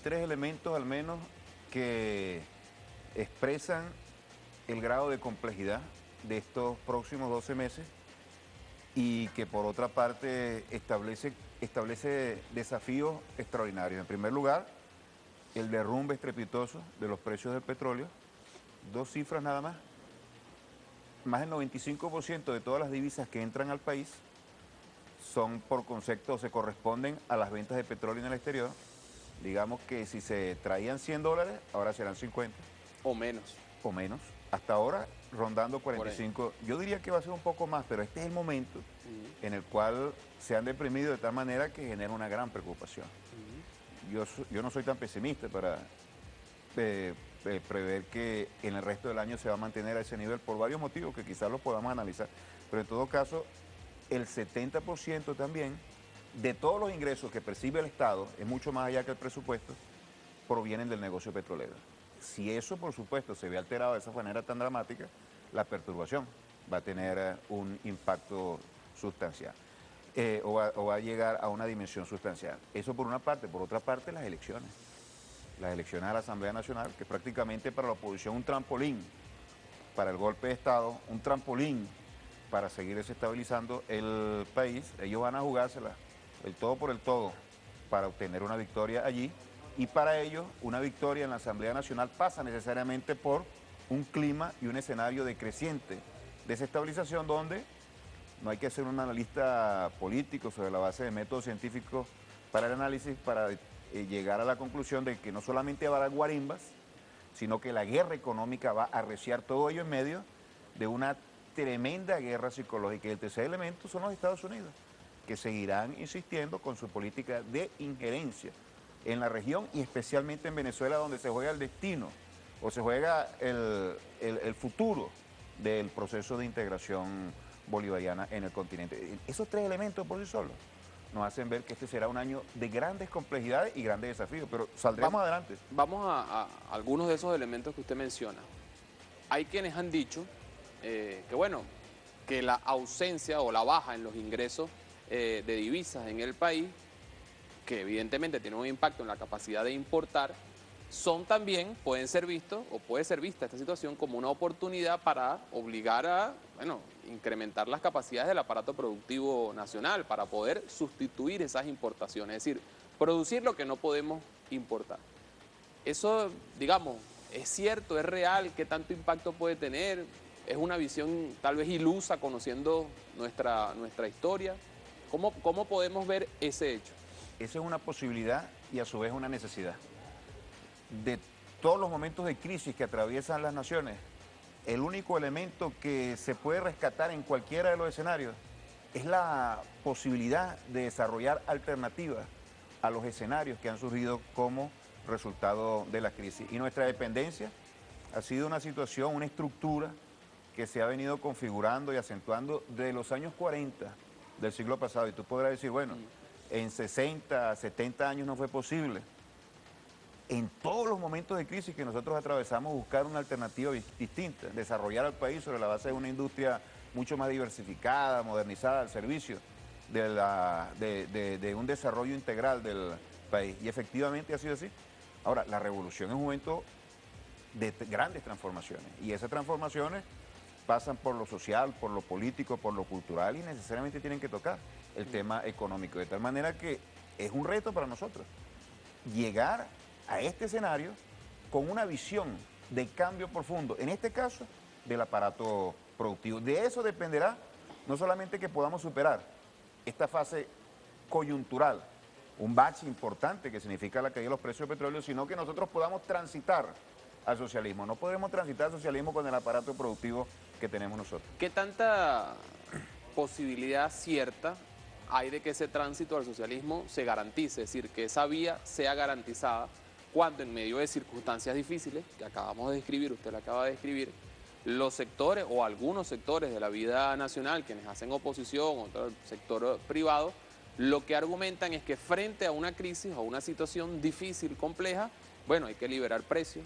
tres elementos al menos que expresan el grado de complejidad de estos próximos 12 meses y que por otra parte establece desafíos extraordinarios. En primer lugar, el derrumbe estrepitoso de los precios del petróleo, dos cifras nada más del 95% de todas las divisas que entran al país son por concepto, se corresponden a las ventas de petróleo en el exterior. Digamos que si se traían $100, ahora serán 50 O menos, o menos. Hasta ahora rondando por ahí. 45. Yo diría que va a ser un poco más, pero este es el momento Ujú, en el cual se han deprimido de tal manera que genera una gran preocupación. ujú. Yo no soy tan pesimista para prever que en el resto del año se va a mantener a ese nivel por varios motivos que quizás los podamos analizar. Pero en todo caso, el 70% también de todos los ingresos que percibe el Estado, es mucho más allá que el presupuesto, provienen del negocio petrolero. Si eso, por supuesto, se ve alterado de esa manera tan dramática, la perturbación va a tener un impacto sustancial. O va a llegar a una dimensión sustancial. Eso por una parte. Por otra parte, las elecciones. Las elecciones a la Asamblea Nacional, que es prácticamente para la oposición un trampolín para el golpe de Estado, un trampolín para seguir desestabilizando el país. Ellos van a jugársela el todo por el todo para obtener una victoria allí, y para ello una victoria en la Asamblea Nacional pasa necesariamente por un clima y un escenario de creciente desestabilización donde no hay que ser un analista político sobre la base de métodos científicos para el análisis, para llegar a la conclusión de que no solamente habrá guarimbas, sino que la guerra económica va a arreciar todo ello en medio de una tremenda guerra psicológica. Y el tercer elemento son los Estados Unidos, que seguirán insistiendo con su política de injerencia en la región y especialmente en Venezuela, donde se juega el destino o se juega el futuro del proceso de integración bolivariana en el continente. Esos tres elementos por sí solos nos hacen ver que este será un año de grandes complejidades y grandes desafíos, pero saldremos adelante. Vamos a algunos de esos elementos que usted menciona. Hay quienes han dicho que, bueno, que la ausencia o la baja en los ingresos de divisas en el país, que evidentemente tiene un impacto en la capacidad de importar, son también, pueden ser vistos o puede ser vista esta situación como una oportunidad para obligar a, bueno, incrementar las capacidades del aparato productivo nacional para poder sustituir esas importaciones, es decir, producir lo que no podemos importar. Eso, digamos, es cierto, es real, ¿qué tanto impacto puede tener? Es una visión tal vez ilusa conociendo nuestra historia. ¿Cómo podemos ver ese hecho? Esa es una posibilidad y a su vez una necesidad. De todos los momentos de crisis que atraviesan las naciones, el único elemento que se puede rescatar en cualquiera de los escenarios es la posibilidad de desarrollar alternativas a los escenarios que han surgido como resultado de la crisis. Y nuestra dependencia ha sido una situación, una estructura que se ha venido configurando y acentuando desde los años 40 del siglo pasado. Y tú podrás decir, bueno, en 60, 70 años no fue posible. En todos los momentos de crisis que nosotros atravesamos, buscar una alternativa distinta, desarrollar al país sobre la base de una industria mucho más diversificada, modernizada, al servicio de un desarrollo integral del país. Y efectivamente ha sido así. Ahora, la revolución es un momento de grandes transformaciones, y esas transformaciones pasan por lo social, por lo político, por lo cultural, y necesariamente tienen que tocar el tema económico, de tal manera que es un reto para nosotros llegar a este escenario con una visión de cambio profundo, en este caso del aparato productivo. De eso dependerá no solamente que podamos superar esta fase coyuntural, un bache importante que significa la caída de los precios del petróleo, sino que nosotros podamos transitar al socialismo. No podremos transitar al socialismo con el aparato productivo que tenemos nosotros. ¿Qué tanta posibilidad cierta hay de que ese tránsito al socialismo se garantice? Es decir, que esa vía sea garantizada cuando en medio de circunstancias difíciles, que acabamos de describir, usted la acaba de describir, los sectores o algunos sectores de la vida nacional, quienes hacen oposición, otro el sector privado, lo que argumentan es que frente a una crisis o una situación difícil, compleja, bueno, hay que liberar precios,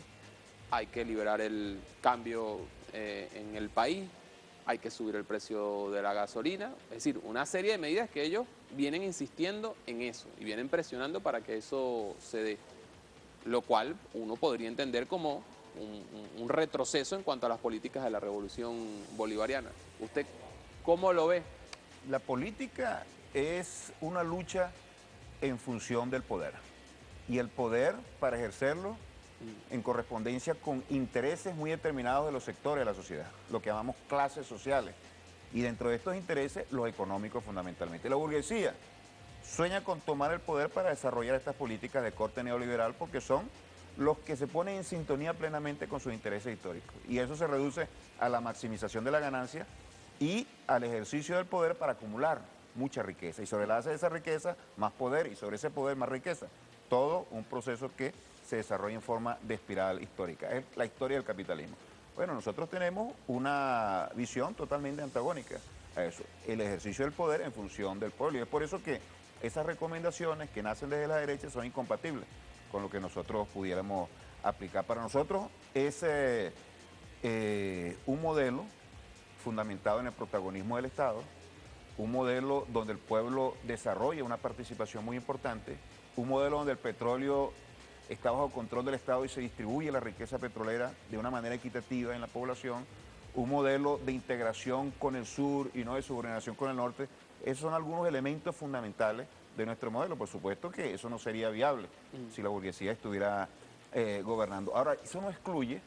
hay que liberar el cambio en el país, hay que subir el precio de la gasolina, es decir, una serie de medidas que ellos vienen insistiendo en eso y vienen presionando para que eso se dé. lo cual uno podría entender como un retroceso en cuanto a las políticas de la revolución bolivariana. ¿Usted cómo lo ve? La política es una lucha en función del poder. Y el poder, para ejercerlo, en correspondencia con intereses muy determinados de los sectores de la sociedad, lo que llamamos clases sociales. Y dentro de estos intereses, los económicos fundamentalmente. La burguesía sueña con tomar el poder para desarrollar estas políticas de corte neoliberal porque son los que se ponen en sintonía plenamente con sus intereses históricos. Y eso se reduce a la maximización de la ganancia y al ejercicio del poder para acumular mucha riqueza. Y sobre la base de esa riqueza, más poder, y sobre ese poder, más riqueza. Todo un proceso que se desarrolla en forma de espiral histórica. Es la historia del capitalismo. Bueno, nosotros tenemos una visión totalmente antagónica a eso, el ejercicio del poder en función del pueblo. Y es por eso que esas recomendaciones que nacen desde la derecha son incompatibles con lo que nosotros pudiéramos aplicar. Para nosotros es un modelo fundamentado en el protagonismo del Estado, un modelo donde el pueblo desarrolla una participación muy importante, un modelo donde el petróleo está bajo control del Estado y se distribuye la riqueza petrolera de una manera equitativa en la población, un modelo de integración con el sur y no de subordinación con el norte. Esos son algunos elementos fundamentales de nuestro modelo. Por supuesto que eso no sería viable si la burguesía estuviera gobernando. Ahora, eso no excluye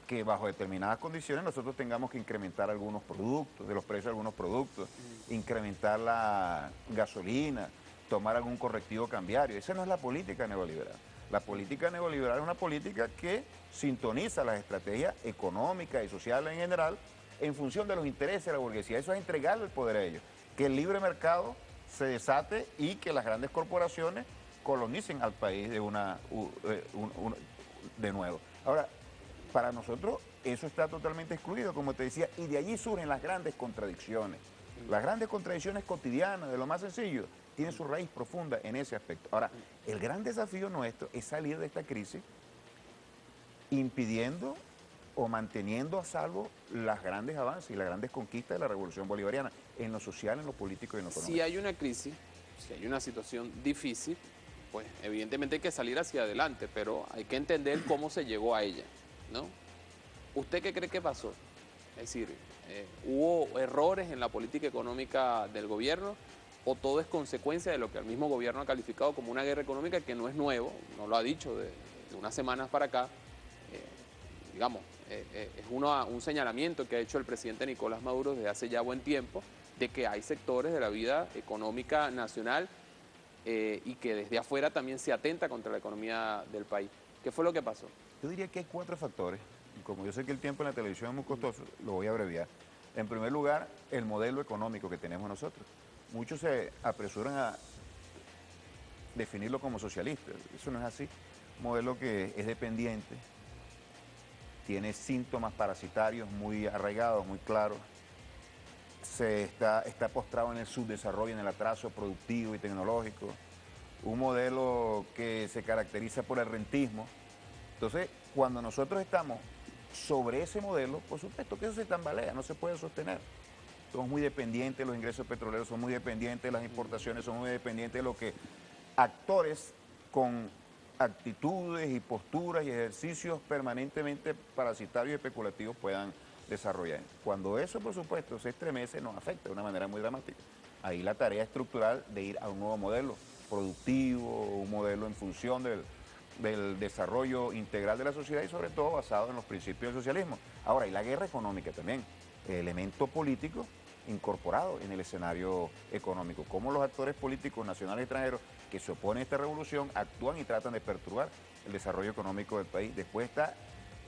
que bajo determinadas condiciones nosotros tengamos que incrementar algunos productos, de los precios de algunos productos, incrementar la gasolina, tomar algún correctivo cambiario. Esa no es la política neoliberal. La política neoliberal es una política que sintoniza las estrategias económicas y sociales en general en función de los intereses de la burguesía. Eso es entregarle el poder a ellos. Que el libre mercado se desate y que las grandes corporaciones colonicen al país de de nuevo. Ahora, para nosotros eso está totalmente excluido, como te decía, y de allí surgen las grandes contradicciones. Las grandes contradicciones cotidianas, de lo más sencillo, tienen su raíz profunda en ese aspecto. Ahora, el gran desafío nuestro es salir de esta crisis impidiendo o manteniendo a salvo los grandes avances y las grandes conquistas de la revolución bolivariana, en lo social, en lo político y en lo económico. Si hay una crisis, si hay una situación difícil, pues evidentemente hay que salir hacia adelante, pero hay que entender cómo se llegó a ella, ¿no? ¿Usted qué cree que pasó? Es decir, ¿hubo errores en la política económica del gobierno o todo es consecuencia de lo que el mismo gobierno ha calificado como una guerra económica que no es nuevo, no lo ha dicho de unas semanas para acá? Digamos, es un señalamiento que ha hecho el presidente Nicolás Maduro desde hace ya buen tiempo, de que hay sectores de la vida económica nacional y que desde afuera también se atenta contra la economía del país. ¿Qué fue lo que pasó? Yo diría que hay 4 factores. Y como yo sé que el tiempo en la televisión es muy costoso, lo voy a abreviar. En primer lugar, el modelo económico que tenemos nosotros. Muchos se apresuran a definirlo como socialista. Eso no es así. Un modelo que es dependiente, tiene síntomas parasitarios muy arraigados, muy claros. Está postrado en el subdesarrollo, en el atraso productivo y tecnológico. Un modelo que se caracteriza por el rentismo. Entonces, cuando nosotros estamos sobre ese modelo, por supuesto que eso se tambalea, no se puede sostener. Somos muy dependientes de los ingresos petroleros, somos muy dependientes de las importaciones, somos muy dependientes de lo que actores con actitudes y posturas y ejercicios permanentemente parasitarios y especulativos puedan desarrollar. Cuando eso, por supuesto, se estremece, nos afecta de una manera muy dramática. Ahí la tarea estructural de ir a un nuevo modelo productivo, un modelo en función del desarrollo integral de la sociedad y sobre todo basado en los principios del socialismo. Ahora, y la guerra económica también, elemento político incorporado en el escenario económico. Cómo los actores políticos nacionales y extranjeros que se oponen a esta revolución actúan y tratan de perturbar el desarrollo económico del país. Después está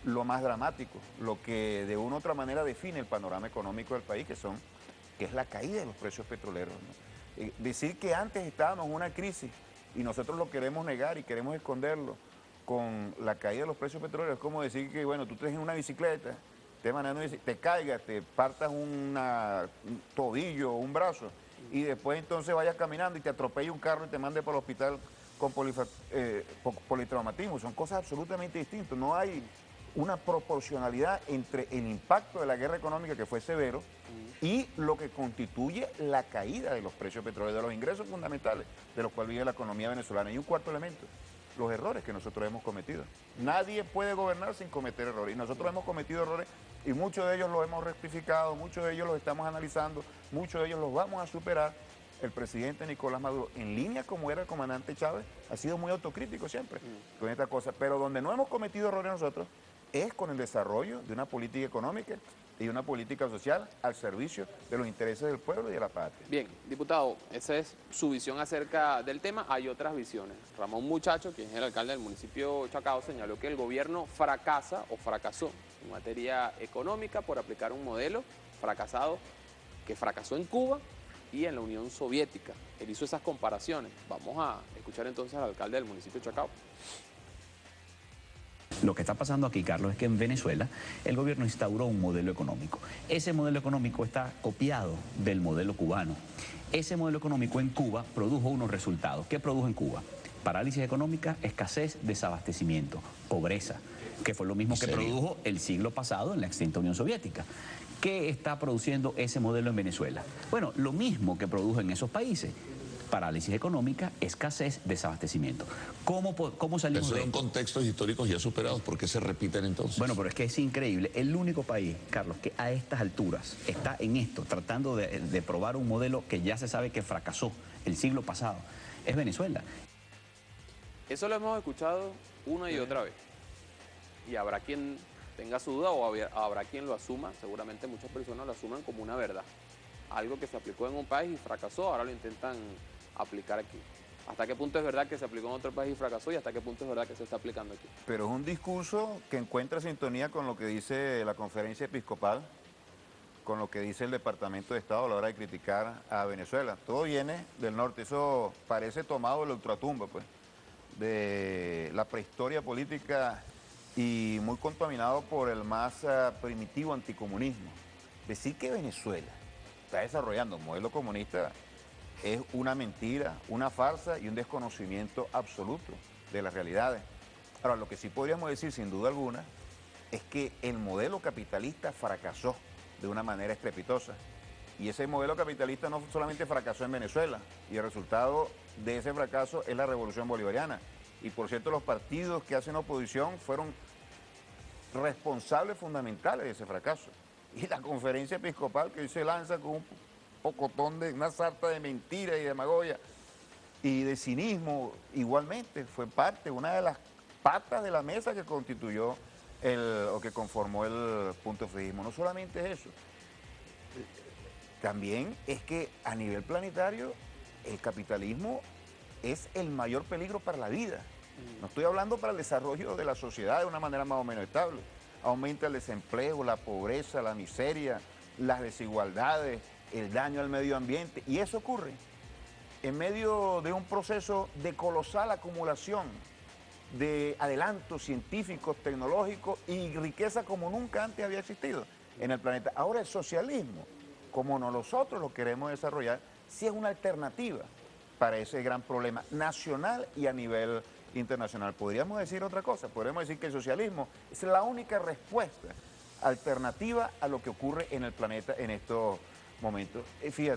lo más dramático, lo que de una u otra manera define el panorama económico del país, que es la caída de los precios petroleros, ¿no? Decir que antes estábamos en una crisis y nosotros lo queremos negar y queremos esconderlo con la caída de los precios petroleros es como decir que, bueno, tú te en una bicicleta, te caigas, te partas un tobillo o un brazo y después entonces vayas caminando y te atropella un carro y te mande para el hospital con politraumatismo. Son cosas absolutamente distintas. No hay una proporcionalidad entre el impacto de la guerra económica, que fue severo, y lo que constituye la caída de los precios petroleros, de los ingresos fundamentales de los cuales vive la economía venezolana. Y un cuarto elemento, los errores que nosotros hemos cometido. Nadie puede gobernar sin cometer errores y nosotros hemos cometido errores y muchos de ellos los hemos rectificado, muchos de ellos los estamos analizando, muchos de ellos los vamos a superar. El presidente Nicolás Maduro, en línea como era el comandante Chávez, ha sido muy autocrítico siempre con esta cosa, pero donde no hemos cometido errores nosotros es con el desarrollo de una política económica y una política social al servicio de los intereses del pueblo y de la patria. Bien, diputado, esa es su visión acerca del tema. Hay otras visiones. Ramón Muchacho, quien es el alcalde del municipio Chacao, señaló que el gobierno fracasa o fracasó en materia económica por aplicar un modelo fracasado que fracasó en Cuba y en la Unión Soviética. Él hizo esas comparaciones. Vamos a escuchar entonces al alcalde del municipio Chacao. Lo que está pasando aquí, Carlos, es que en Venezuela el gobierno instauró un modelo económico. Ese modelo económico está copiado del modelo cubano. Ese modelo económico en Cuba produjo unos resultados. ¿Qué produjo en Cuba? Parálisis económica, escasez, desabastecimiento, pobreza, que fue lo mismo que produjo el siglo pasado en la extinta Unión Soviética. ¿Qué está produciendo ese modelo en Venezuela? Bueno, lo mismo que produjo en esos países. Parálisis económica, escasez, desabastecimiento. ¿Cómo salimos Eso de eran esto? contextos históricos ya superados. ¿Por qué se repiten entonces? Bueno, pero es que es increíble. El único país, Carlos, que a estas alturas está en esto, tratando de probar un modelo que ya se sabe que fracasó el siglo pasado, es Venezuela. Eso lo hemos escuchado una y otra vez. Y habrá quien tenga su duda o habrá quien lo asuma. Seguramente muchas personas lo asuman como una verdad. Algo que se aplicó en un país y fracasó, ahora lo intentan aplicar aquí. ¿Hasta qué punto es verdad que se aplicó en otro país y fracasó y hasta qué punto es verdad que se está aplicando aquí? Pero es un discurso que encuentra sintonía con lo que dice la Conferencia Episcopal, con lo que dice el Departamento de Estado a la hora de criticar a Venezuela. Todo viene del norte, eso parece tomado de la ultratumba, pues, de la prehistoria política y muy contaminado por el más primitivo anticomunismo. Decir que Venezuela está desarrollando un modelo comunista es una mentira, una farsa y un desconocimiento absoluto de las realidades. Ahora, lo que sí podríamos decir sin duda alguna es que el modelo capitalista fracasó de una manera estrepitosa. Y ese modelo capitalista no solamente fracasó en Venezuela, y el resultado de ese fracaso es la revolución bolivariana. Y por cierto, los partidos que hacen oposición fueron responsables fundamentales de ese fracaso. Y la Conferencia Episcopal que hoy se lanza con un pocotón de una sarta de mentiras y demagogia y de cinismo, igualmente fue parte, una de las patas de la mesa que constituyó o que conformó el punto fijismo. No solamente es eso, también es que a nivel planetario el capitalismo es el mayor peligro para la vida. No estoy hablando para el desarrollo de la sociedad de una manera más o menos estable. Aumenta el desempleo, la pobreza, la miseria, las desigualdades, el daño al medio ambiente. Y eso ocurre en medio de un proceso de colosal acumulación de adelantos científicos, tecnológicos y riqueza como nunca antes había existido en el planeta. Ahora el socialismo, como nosotros lo queremos desarrollar, sí es una alternativa para ese gran problema nacional y a nivel internacional. Podríamos decir otra cosa, podríamos decir que el socialismo es la única respuesta alternativa a lo que ocurre en el planeta en estos momentos. Fíjate.